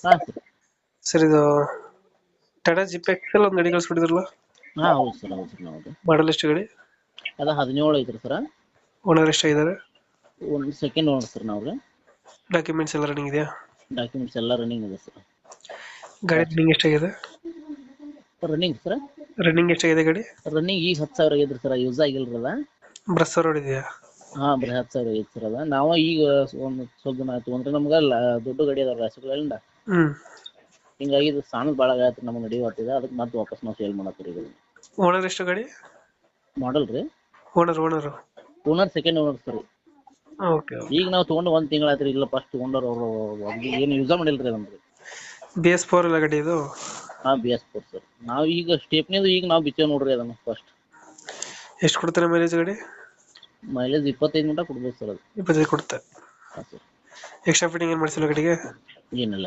ಹಾಂ sir. Sir ಇದು Tata zip Excel ಒಂದು ಗಾಡಿ ಕಳಿಸ್ಬಿಟ್ಟಿದ್ರಲ್ಲ, ಹಾಂ ಹೌದು ಸರ್ ಹೌದು. ಮಾಡಲ್ ಎಷ್ಟು ಗಾಡಿ? ಅದು 17 ಐತ್ರಿ ಸರ್. ಓನರ್ ಎಷ್ಟಾಗಿದ್ದಾರೆ? ಒಂದು ಸೆಕೆಂಡ್ ಓನರ್ ಸರ್ ನಾವು. ಡಾಕ್ಯುಮೆಂಟ್ಸ್ ಎಲ್ಲ ರನ್ನಿಂಗ್ ಇದೆಯಾ? ಡಾಕ್ಯುಮೆಂಟ್ಸ್ ಎಲ್ಲ ರನ್ನಿಂಗ್ ಇದೆ ಸರ್. ಗಾಡಿ ರನ್ನಿಂಗ್ ಎಷ್ಟಾಗಿದೆ? ರನ್ನಿಂಗ್ ಸರ್, ರನ್ನಿಂಗ್ ಎಷ್ಟಾಗಿದೆ ಗಾಡಿ? ರನ್ನಿಂಗ್ ಈಗ 10,000 ಆಗೈತ್ರಿ ಸರ್. ಯೂಸ್ ಆಗಿಲ್ರಲ್ಲ. ಬ್ರಸ್ಸರ್ ರೋಡ್ ಇದೆಯಾ? ಹಾಂ ಬರೀ 10,000 ಆಗೈತೆ ಸರ್. ಅದ ನಾವು ಈಗ ಒಂದು ಸ್ವಲ್ಪ ದಿನ ಆಯ್ತು ಅಂದ್ರೆ ನಮ್ಗೆ ದೊಡ್ಡ ಗಾಡಿ ಅದಾವ ರಾಸುಗಳಿಂದ, ಹ್ಮ್. ಹಿಂಗಾಗಿ ಇದು ಸಣ್ಣದು ಭಾಳ ಆಗತ್ತೆ ನಮ್ಗೆ ನಡೆಯುತ್ತಿದೆ. ಅದಕ್ಕೆ ಮತ್ತೆ ವಾಪಸ್ ನಾವು ಸೇಲ್ ಮಾಡತ್ತೀವಿ ಈಗ. ಓನರ್ ಎಷ್ಟು ಗಾಡಿ? ಮಾಡಲ್ ರೀ. Owner owner second owner sir. Okay. ಈಗ ನಾವು ತೊಗೊಂಡು 1 ತಿಂಗಳಾಯ್ತು ಇಲ್ಲ. ಫಸ್ಟ್ ತೊಗೊಂಡವ್ರು ಅವರು ಏನು ಯೂಸ ಮಾಡಿಲ್ರಿ ನಮ್ಗೆ. BS4 ಎಲ್ಲ ಗಾಡಿ ಇದು? ಹಾಂ BS4 ಸರ್. ನಾವು ಈಗ ಸ್ಟೇಪ್ನಿದು ಈಗ ನಾವು ಬಿಚ್ಚೇವ್ ನೋಡ್ರಿ ಅದನ್ನು ಫಸ್ಟ್. ಎಷ್ಟು ಕೊಡ್ತಾರೆ ಮೈಲೇಜ್ ಗಾಡಿ? ಮೈಲೇಜ್ 25 ಮಟ್ಟ ಕೊಡ್ಬೋದು ಸರ್ ಅದು. 25 ಕೊಡುತ್ತೆ. ಹಾಂ ಸರ್. ಎಕ್ಸ್ಟ್ರಾ ಫಿಟ್ಟಿಂಗ್ ಏನು ಮಾಡಿಸಿಲ್ಲ ಗಾಡಿಗೆ? ಏನಿಲ್ಲ